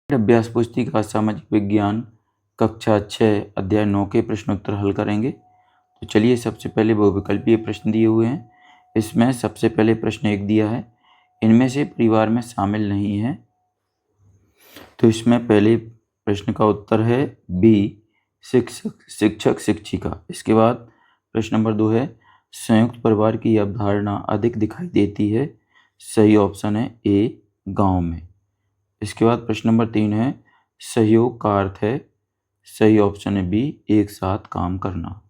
अभ्यास पुस्तिका सामाजिक विज्ञान कक्षा 6 अध्याय 9 के प्रश्नोत्तर हल करेंगे। तो चलिए सबसे पहले बहुविकल्पीय प्रश्न दिए हुए हैं। इसमें सबसे पहले प्रश्न 1 दिया है, इनमें से परिवार में शामिल नहीं है। तो इसमें पहले प्रश्न का उत्तर है बी, शिक्षक शिक्षिका। इसके बाद प्रश्न नंबर 2 है, संयुक्त परिवार की अवधारणा अधिक दिखाई देती है। सही ऑप्शन है ए, गांव में। इसके बाद प्रश्न नंबर 3 है, सहयोग का अर्थ है। सही ऑप्शन है बी, एक साथ काम करना।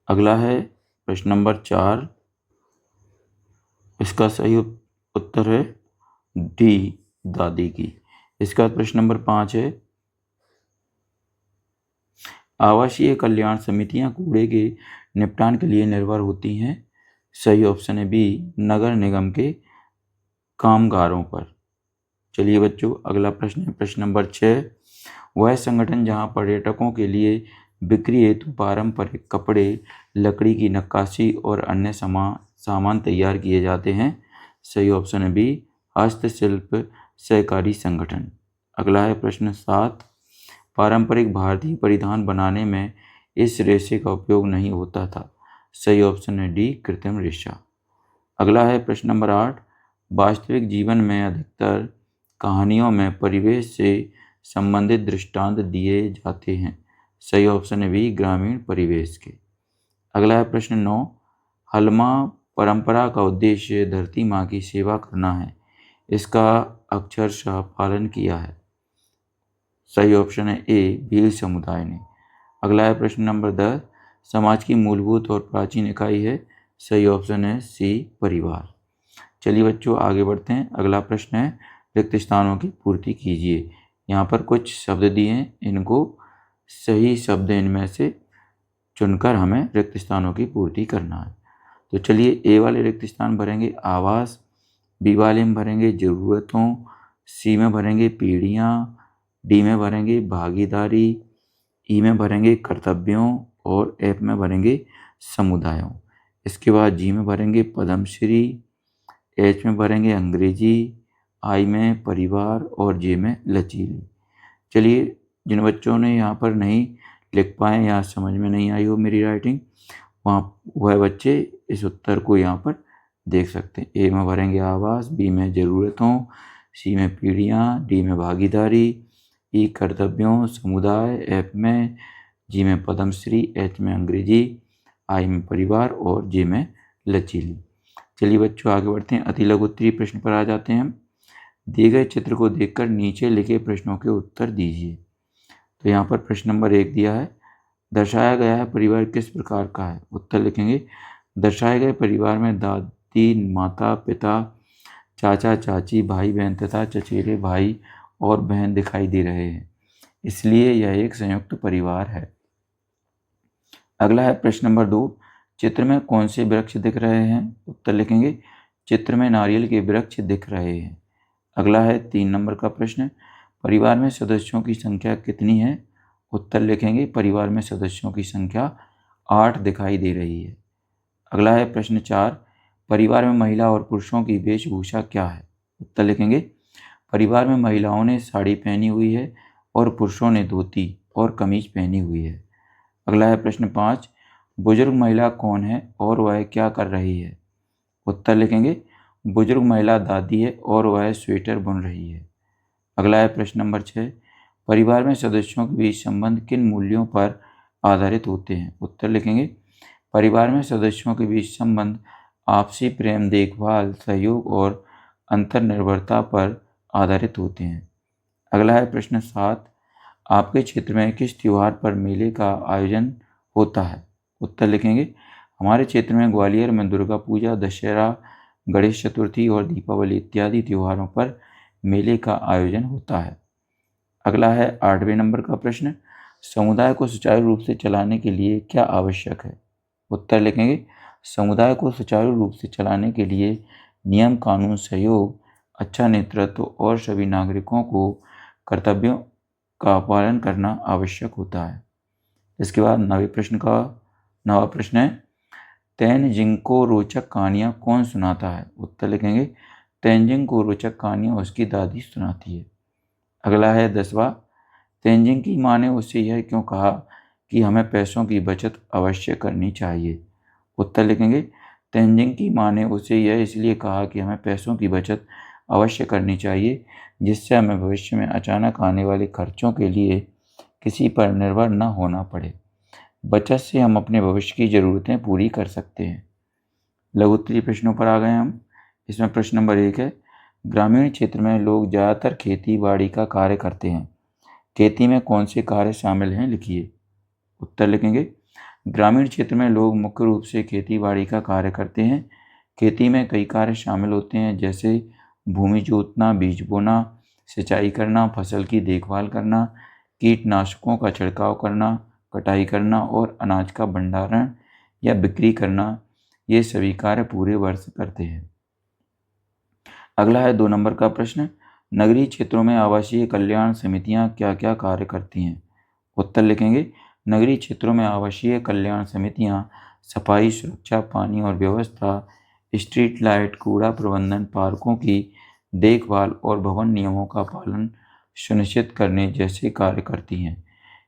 अगला है प्रश्न नंबर 4, इसका सही उत्तर है डी, दादी की। इसके बाद प्रश्न नंबर 5 है, आवासीय कल्याण समितियां कूड़े के निपटान के लिए निर्भर होती हैं। सही ऑप्शन है बी, नगर निगम के कामगारों पर। चलिए बच्चों, अगला प्रश्न है प्रश्न नंबर 6, वह संगठन जहां पर्यटकों के लिए बिक्री हेतु पारंपरिक कपड़े, लकड़ी की नक्काशी और अन्य सामान तैयार किए जाते हैं। सही ऑप्शन है बी, हस्तशिल्प सहकारी संगठन। अगला है प्रश्न 7, पारंपरिक भारतीय परिधान बनाने में इस रेशे का उपयोग नहीं होता था। सही ऑप्शन है डी, कृत्रिम रेशा। अगला है प्रश्न नंबर 8, वास्तविक जीवन में अधिकतर कहानियों में परिवेश से संबंधित दृष्टांत दिए जाते हैं। सही ऑप्शन है बी, ग्रामीण परिवेश के। अगला है प्रश्न 9, हलमा परंपरा का उद्देश्य धरती माँ की सेवा करना है। इसका अक्षरशः पालन किया है। सही ऑप्शन है ए, भील समुदाय ने। अगला है प्रश्न नंबर 10, समाज की मूलभूत और प्राचीन इकाई है। सही ऑप्शन है सी, परिवार। चलिए बच्चों, आगे बढ़ते हैं। अगला प्रश्न है, रिक्त स्थानों की पूर्ति कीजिए। यहाँ पर कुछ शब्द दिए हैं, इनको सही शब्द इनमें से चुनकर हमें रिक्त स्थानों की पूर्ति करना है। तो चलिए, ए वाले रिक्त स्थान भरेंगे आवास, बी वाले में भरेंगे ज़रूरतों, सी में भरेंगे पीढ़ियाँ, डी में भरेंगे भागीदारी, ई में भरेंगे कर्तव्यों और एफ में भरेंगे समुदायों। इसके बाद जी में भरेंगे पद्मश्री, एच में भरेंगे अंग्रेजी, आई में परिवार और जे में लचीली। चलिए, जिन बच्चों ने यहाँ पर नहीं लिख पाए या समझ में नहीं आई हो मेरी राइटिंग, वह बच्चे इस उत्तर को यहाँ पर देख सकते हैं। ए में भरेंगे आवास, बी में ज़रूरतों, सी में पीढ़ियाँ, डी में भागीदारी, ई कर्तव्यों समुदाय, एफ में, जी में पद्मश्री, एच में अंग्रेजी, आई में परिवार और जे में लचीली। चलिए बच्चों, आगे बढ़ते हैं। अति लघु उत्तरीय प्रश्न पर आ जाते हैं। दिए गए चित्र को देखकर नीचे लिखे प्रश्नों के उत्तर दीजिए। तो यहाँ पर प्रश्न नंबर 1 दिया है, दर्शाया गया है परिवार किस प्रकार का है। उत्तर लिखेंगे, दर्शाए गए परिवार में दादी, माता पिता, चाचा चाची, भाई बहन तथा चचेरे भाई और बहन दिखाई दे रहे हैं, इसलिए यह एक संयुक्त परिवार है। अगला है प्रश्न नंबर 2, चित्र में कौन से वृक्ष दिख रहे हैं। उत्तर लिखेंगे, चित्र में नारियल के वृक्ष दिख रहे हैं। अगला है 3 नंबर का प्रश्न, परिवार में सदस्यों की संख्या कितनी है। उत्तर लिखेंगे, परिवार में सदस्यों की संख्या 8 दिखाई दे रही है। अगला है प्रश्न 4, परिवार में महिला और पुरुषों की वेशभूषा क्या है। उत्तर लिखेंगे, परिवार में महिलाओं ने साड़ी पहनी हुई है और पुरुषों ने धोती और कमीज पहनी हुई है। अगला है प्रश्न 5, बुजुर्ग महिला कौन है और वह क्या कर रही है। उत्तर लिखेंगे, बुजुर्ग महिला दादी है और वह स्वेटर बुन रही है। अगला है प्रश्न नंबर 6, परिवार में सदस्यों के बीच संबंध किन मूल्यों पर आधारित होते हैं। उत्तर लिखेंगे, परिवार में सदस्यों के बीच संबंध आपसी प्रेम, देखभाल, सहयोग और अंतर्निर्भरता पर आधारित होते हैं। अगला है प्रश्न 7, आपके क्षेत्र में किस त्योहार पर मेले का आयोजन होता है। उत्तर लिखेंगे, हमारे क्षेत्र में ग्वालियर में दुर्गा पूजा, दशहरा, गणेश चतुर्थी और दीपावली इत्यादि त्योहारों पर मेले का आयोजन होता है। अगला है 8वें नंबर का प्रश्न, समुदाय को सुचारू रूप से चलाने के लिए क्या आवश्यक है। उत्तर लिखेंगे, समुदाय को सुचारू रूप से चलाने के लिए नियम कानून, सहयोग, अच्छा नेतृत्व और सभी नागरिकों को कर्तव्यों का पालन करना आवश्यक होता है। इसके बाद 9वां प्रश्न है, तेनजिंग को रोचक कहानियाँ कौन सुनाता है। उत्तर लिखेंगे, तेनजिंग को रोचक कहानियाँ उसकी दादी सुनाती है। अगला है 10वां, तेंजिंग की माँ ने उससे यह क्यों कहा कि हमें पैसों की बचत अवश्य करनी चाहिए? उत्तर लिखेंगे, तेंजिंग की माँ ने उसे यह इसलिए कहा कि हमें पैसों की बचत अवश्य करनी चाहिए, जिससे हमें भविष्य में अचानक आने वाले खर्चों के लिए किसी पर निर्भर न होना पड़े। बचत से हम अपने भविष्य की ज़रूरतें पूरी कर सकते हैं। लघु उत्तरीय प्रश्नों पर आ गए हम। इसमें प्रश्न नंबर 1 है, ग्रामीण क्षेत्र में लोग ज़्यादातर खेती बाड़ी का कार्य करते हैं। खेती में कौन से कार्य शामिल हैं, लिखिए। उत्तर लिखेंगे, ग्रामीण क्षेत्र में लोग मुख्य रूप से खेती बाड़ी का कार्य करते हैं। खेती में कई कार्य शामिल होते हैं, जैसे भूमि जोतना, बीज बोना, सिंचाई करना, फसल की देखभाल करना, कीटनाशकों का छिड़काव करना, कटाई करना और अनाज का भंडारण या बिक्री करना। ये सभी कार्य पूरे वर्ष करते हैं। अगला है 2 नंबर का प्रश्न, नगरीय क्षेत्रों में आवासीय कल्याण समितियां क्या क्या कार्य करती हैं? उत्तर लिखेंगे, नगरीय क्षेत्रों में आवासीय कल्याण समितियां सफाई, सुरक्षा, पानी और व्यवस्था, स्ट्रीट लाइट, कूड़ा प्रबंधन, पार्कों की देखभाल और भवन नियमों का पालन सुनिश्चित करने जैसे कार्य करती हैं।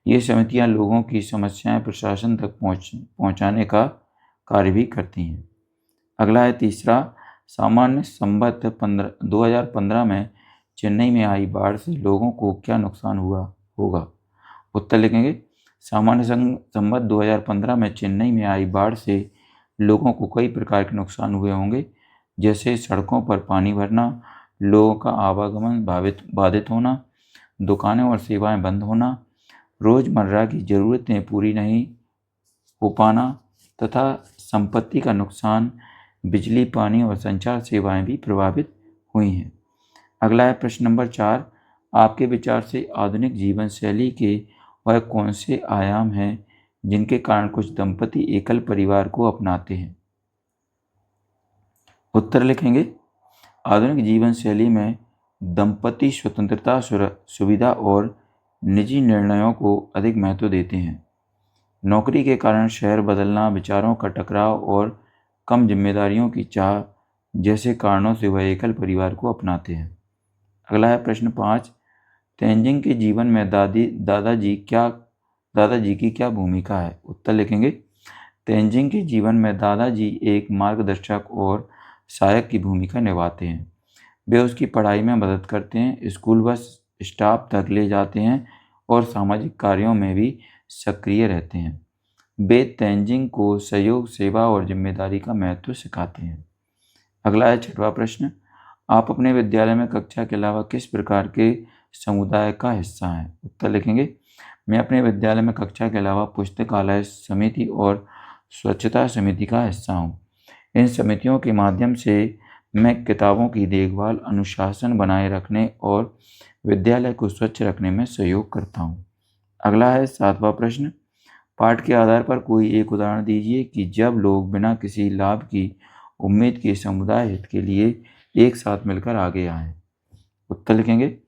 ये समितियां लोगों की समस्याएं प्रशासन तक पहुंचाने का कार्य भी करती हैं। अगला है तीसरा, सामान्य संवत 2015 में चेन्नई में आई बाढ़ से लोगों को क्या नुकसान हुआ होगा? उत्तर लिखेंगे, सामान्य संवत 2015 में चेन्नई में आई बाढ़ से लोगों को कई प्रकार के नुकसान हुए होंगे, जैसे सड़कों पर पानी भरना, लोगों का आवागमन बाधित होना, दुकानें और सेवाएं बंद होना, रोजमर्रा की जरूरतें पूरी नहीं हो पाना तथा संपत्ति का नुकसान, बिजली, पानी और संचार सेवाएं भी प्रभावित हुई हैं। अगला है प्रश्न नंबर 4, आपके विचार से आधुनिक जीवन शैली के वह कौन से आयाम हैं जिनके कारण कुछ दंपति एकल परिवार को अपनाते हैं? उत्तर लिखेंगे, आधुनिक जीवन शैली में दंपति स्वतंत्रता, सुविधा और निजी निर्णयों को अधिक महत्व देते हैं। नौकरी के कारण शहर बदलना, विचारों का टकराव और कम जिम्मेदारियों की चाह जैसे कारणों से वह एकल परिवार को अपनाते हैं। अगला है प्रश्न 5, तेंजिंग के जीवन में दादाजी की क्या भूमिका है? उत्तर लिखेंगे, तेंजिंग के जीवन में दादाजी एक मार्गदर्शक और सहायक की भूमिका निभाते हैं। वे उसकी पढ़ाई में मदद करते हैं, स्कूल बस स्टॉप तक ले जाते हैं और सामाजिक कार्यों में भी सक्रिय रहते हैं। वे तेंजिंग को सहयोग, सेवा और जिम्मेदारी का महत्व सिखाते हैं। अगला है 6वां प्रश्न, आप अपने विद्यालय में कक्षा के अलावा किस प्रकार के समुदाय का हिस्सा हैं? उत्तर लिखेंगे, मैं अपने विद्यालय में कक्षा के अलावा पुस्तकालय समिति और स्वच्छता समिति का हिस्सा हूँ। इन समितियों के माध्यम से मैं किताबों की देखभाल, अनुशासन बनाए रखने और विद्यालय को स्वच्छ रखने में सहयोग करता हूँ। अगला है 7वां प्रश्न, पाठ के आधार पर कोई एक उदाहरण दीजिए कि जब लोग बिना किसी लाभ की उम्मीद के समुदाय हित के लिए एक साथ मिलकर आगे आए। उत्तर लिखेंगे,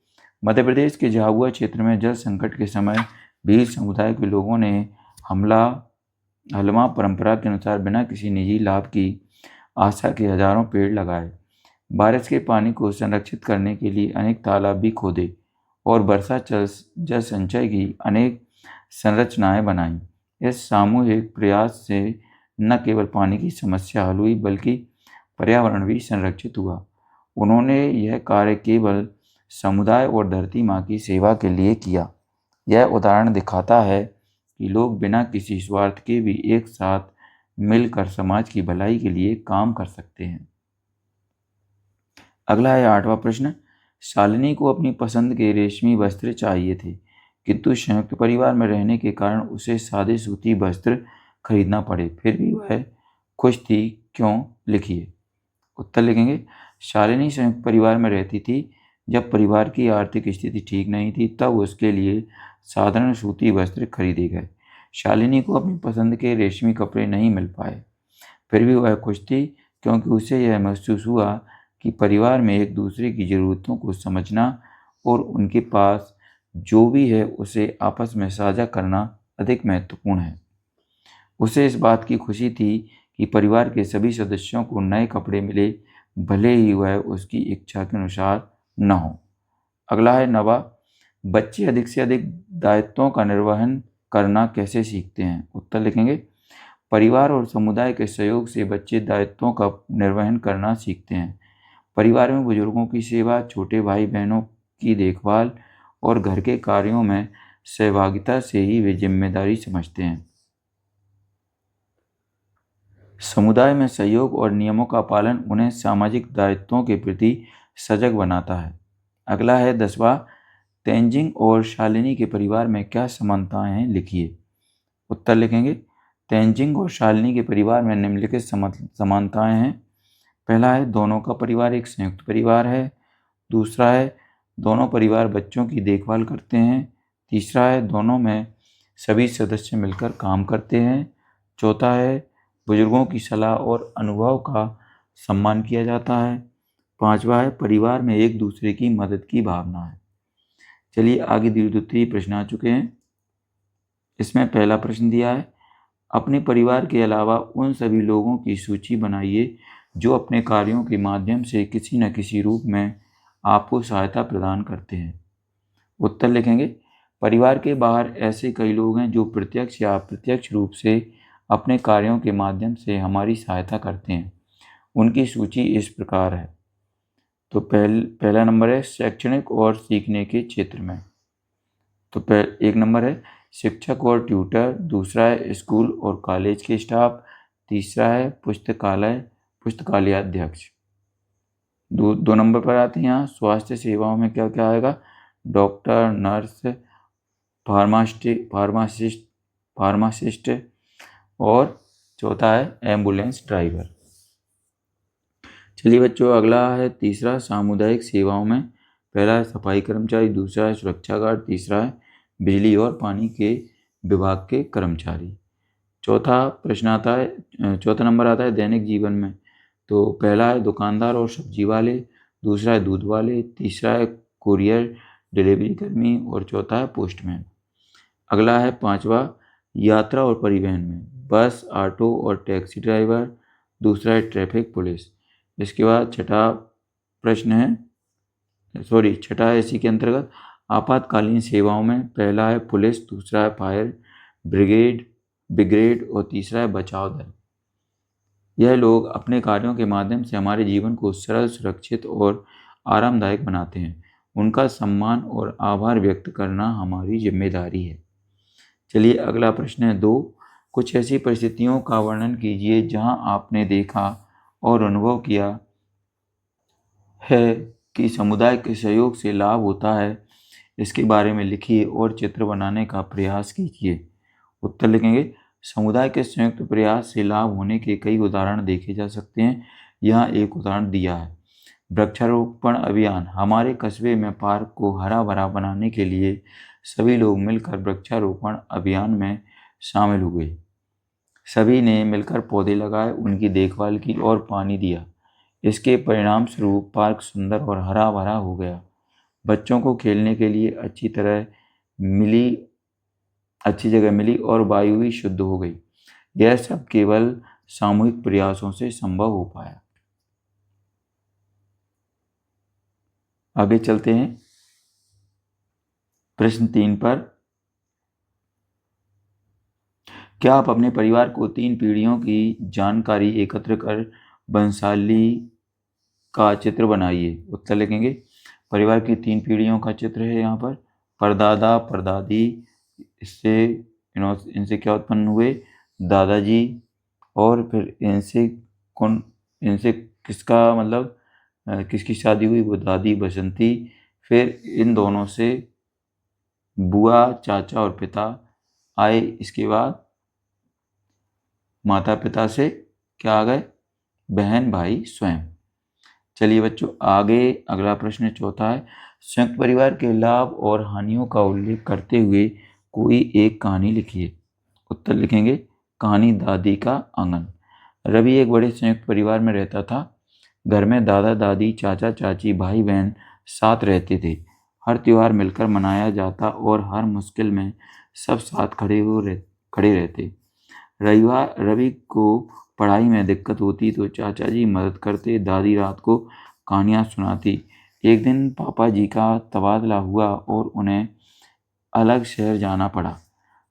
मध्य प्रदेश के झाबुआ क्षेत्र में जल संकट के समय भील समुदाय के लोगों ने हलमा परंपरा के अनुसार बिना किसी निजी लाभ की आशा के हजारों पेड़ लगाए। बारिश के पानी को संरक्षित करने के लिए अनेक तालाब भी खोदे और वर्षा जल संचय की अनेक संरचनाएं बनाई। इस सामूहिक प्रयास से न केवल पानी की समस्या हल हुई बल्कि पर्यावरण भी संरक्षित हुआ। उन्होंने यह कार्य केवल समुदाय और धरती माँ की सेवा के लिए किया। यह उदाहरण दिखाता है कि लोग बिना किसी स्वार्थ के भी एक साथ मिलकर समाज की भलाई के लिए काम कर सकते हैं। अगला है 8वां प्रश्न, शालिनी को अपनी पसंद के रेशमी वस्त्र चाहिए थे, किंतु संयुक्त परिवार में रहने के कारण उसे सादे सूती वस्त्र खरीदना पड़े, फिर भी वह खुश थी, क्यों? लिखिए। उत्तर लिखेंगे, शालिनी संयुक्त परिवार में रहती थी। जब परिवार की आर्थिक स्थिति ठीक नहीं थी तब उसके लिए साधारण सूती वस्त्र खरीदे गए। शालिनी को अपनी पसंद के रेशमी कपड़े नहीं मिल पाए, फिर भी वह खुश थी, क्योंकि उसे यह महसूस हुआ कि परिवार में एक दूसरे की ज़रूरतों को समझना और उनके पास जो भी है उसे आपस में साझा करना अधिक महत्वपूर्ण है। उसे इस बात की खुशी थी कि परिवार के सभी सदस्यों को नए कपड़े मिले, भले ही वह उसकी इच्छा के अनुसार न हो। अगला है 9वां, बच्चे अधिक से अधिक दायित्वों का निर्वहन करना कैसे सीखते हैं? उत्तर लिखेंगे, परिवार और समुदाय के सहयोग से बच्चे दायित्वों का निर्वहन करना सीखते हैं। परिवार में बुजुर्गों की सेवा, छोटे भाई बहनों की देखभाल और घर के कार्यों में सहभागिता से ही वे जिम्मेदारी समझते हैं। समुदाय में सहयोग और नियमों का पालन उन्हें सामाजिक दायित्वों के प्रति सजग बनाता है। अगला है 10वां, तेंजिंग और शालिनी के परिवार में क्या समानताएं हैं, लिखिए। उत्तर लिखेंगे, तेंजिंग और शालिनी के परिवार में निम्नलिखित समानताएं हैं। पहला है, दोनों का परिवार एक संयुक्त परिवार है। दूसरा है, दोनों परिवार बच्चों की देखभाल करते हैं। तीसरा है, दोनों में सभी सदस्य मिलकर काम करते हैं। चौथा है, बुजुर्गों की सलाह और अनुभव का सम्मान किया जाता है। पांचवा है, परिवार में एक दूसरे की मदद की भावना है। चलिए आगे दीर्घोत्तरीय प्रश्न आ चुके हैं। इसमें पहला प्रश्न दिया है, अपने परिवार के अलावा उन सभी लोगों की सूची बनाइए जो अपने कार्यों के माध्यम से किसी न किसी रूप में आपको सहायता प्रदान करते हैं। उत्तर लिखेंगे, परिवार के बाहर ऐसे कई लोग हैं जो प्रत्यक्ष या अप्रत्यक्ष रूप से अपने कार्यों के माध्यम से हमारी सहायता करते हैं। उनकी सूची इस प्रकार है। तो पहला नंबर है शैक्षणिक और सीखने के क्षेत्र में। तो एक नंबर है शिक्षक और ट्यूटर। दूसरा है स्कूल और कॉलेज के स्टाफ। तीसरा है पुस्तकालय अध्यक्ष। दो नंबर पर आते हैं यहाँ स्वास्थ्य सेवाओं में क्या क्या आएगा, डॉक्टर, नर्स, फार्मासिस्ट और चौथा है एम्बुलेंस ड्राइवर। चलिए बच्चों अगला है तीसरा सामुदायिक सेवाओं में। पहला है सफाई कर्मचारी, दूसरा है सुरक्षा गार्ड, तीसरा है बिजली और पानी के विभाग के कर्मचारी। चौथा नंबर आता है दैनिक जीवन में। तो पहला है दुकानदार और सब्जी वाले, दूसरा है दूध वाले, तीसरा है कुरियर डिलीवरी कर्मी और चौथा है पोस्टमैन। अगला है पांचवा यात्रा और परिवहन में, बस, ऑटो और टैक्सी ड्राइवर, दूसरा है ट्रैफिक पुलिस। इसके बाद छठा है इसी के अंतर्गत आपातकालीन सेवाओं में। पहला है पुलिस, दूसरा है फायर ब्रिगेड और तीसरा है बचाव दल। यह लोग अपने कार्यों के माध्यम से हमारे जीवन को सरल, सुरक्षित और आरामदायक बनाते हैं। उनका सम्मान और आभार व्यक्त करना हमारी जिम्मेदारी है। चलिए अगला प्रश्न है 2, कुछ ऐसी परिस्थितियों का वर्णन कीजिए जहां आपने देखा और अनुभव किया है कि समुदाय के सहयोग से लाभ होता है। इसके बारे में लिखिए और चित्र बनाने का प्रयास कीजिए। उत्तर लिखेंगे, समुदाय के संयुक्त प्रयास से लाभ होने के कई उदाहरण देखे जा सकते हैं। यहाँ एक उदाहरण दिया है, वृक्षारोपण अभियान। हमारे कस्बे में पार्क को हरा भरा बनाने के लिए सभी लोग मिलकर वृक्षारोपण अभियान में शामिल हुए। सभी ने मिलकर पौधे लगाए, उनकी देखभाल की और पानी दिया। इसके परिणाम स्वरूप पार्क सुंदर और हरा भरा हो गया। बच्चों को खेलने के लिए अच्छी जगह मिली और वायु भी शुद्ध हो गई। यह सब केवल सामूहिक प्रयासों से संभव हो पाया। आगे चलते हैं प्रश्न 3 पर। क्या आप अपने परिवार को 3 पीढ़ियों की जानकारी एकत्र कर वंशावली का चित्र बनाइए। उत्तर लिखेंगे, परिवार की 3 पीढ़ियों का चित्र है यहाँ पर। परदादा परदादी, इनसे क्या उत्पन्न हुए, दादाजी, और फिर इनसे किसका मतलब किसकी शादी हुई, वो दादी बसंती। फिर इन दोनों से बुआ, चाचा और पिता आए। इसके बाद माता पिता से क्या आ गए, बहन भाई स्वयं। चलिए बच्चों आगे अगला प्रश्न चौथा है, संयुक्त परिवार के लाभ और हानियों का उल्लेख करते हुए कोई एक कहानी लिखिए। उत्तर लिखेंगे, कहानी दादी का आंगन। रवि एक बड़े संयुक्त परिवार में रहता था। घर में दादा दादी, चाचा चाची, भाई बहन साथ रहते थे। हर त्योहार मिलकर मनाया जाता और हर मुश्किल में सब साथ खड़े रहते। रवि को पढ़ाई में दिक्कत होती तो चाचा जी मदद करते। दादी रात को कहानियाँ सुनाती। एक दिन पापा जी का तबादला हुआ और उन्हें अलग शहर जाना पड़ा।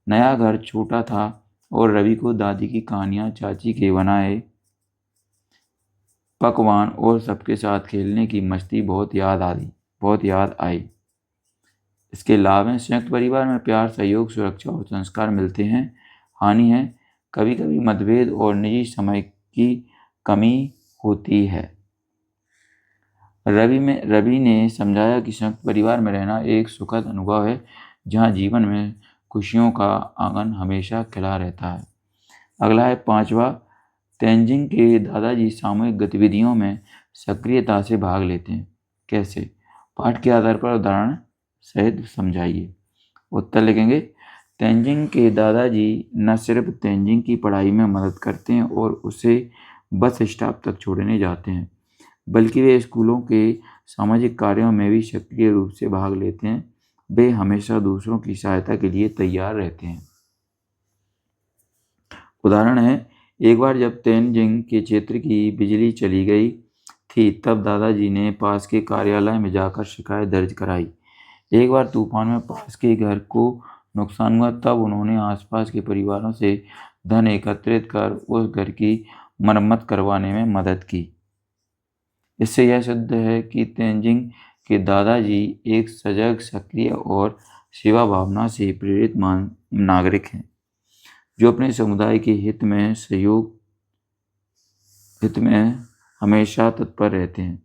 नया घर छोटा था और रवि को दादी की कहानियाँ, चाची के बनाए पकवान और सबके साथ खेलने की मस्ती बहुत याद आई। इसके लाभ हैं, संयुक्त परिवार में प्यार, सहयोग, सुरक्षा और संस्कार मिलते हैं। हानि है, कभी कभी मतभेद और निजी समय की कमी होती है। रवि ने समझाया कि संयुक्त परिवार में रहना एक सुखद अनुभव है, जहाँ जीवन में खुशियों का आंगन हमेशा खिला रहता है। अगला है 5वां, तेंजिंग के दादाजी सामूहिक गतिविधियों में सक्रियता से भाग लेते हैं। कैसे? पाठ के आधार पर उदाहरण सहित समझाइए। उत्तर लिखेंगे। तेंजिंग के दादाजी न सिर्फ तेंजिंग की पढ़ाई में मदद करते हैं और उसे बस स्टॉप तक छोड़ने जाते हैं, बल्कि वे स्कूलों के सामाजिक कार्यों में भी सक्रिय रूप से भाग लेते हैं। वे हमेशा दूसरों की सहायता के लिए तैयार रहते हैं। उदाहरण है, एक बार जब तेंजिंग के क्षेत्र की बिजली चली गई थी, तब दादाजी ने पास के कार्यालय में जाकर शिकायत दर्ज कराई। एक बार तूफान में पास के घर को नुकसान हुआ, तब उन्होंने आसपास के परिवारों से धन एकत्रित कर उस घर की मरम्मत करवाने में मदद की। इससे यह सिद्ध है कि तेंजिंग के दादाजी एक सजग, सक्रिय और सेवा भावना से प्रेरित नागरिक हैं, जो अपने समुदाय के हित में हमेशा तत्पर रहते हैं।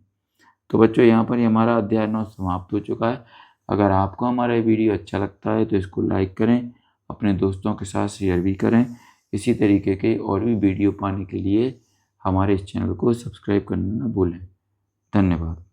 तो बच्चों, यहाँ पर ही हमारा अध्याय 9 समाप्त हो चुका है। अगर आपको हमारा वीडियो अच्छा लगता है तो इसको लाइक करें, अपने दोस्तों के साथ शेयर भी करें। इसी तरीके के और भी वीडियो पाने के लिए हमारे इस चैनल को सब्सक्राइब करना न भूलें। धन्यवाद।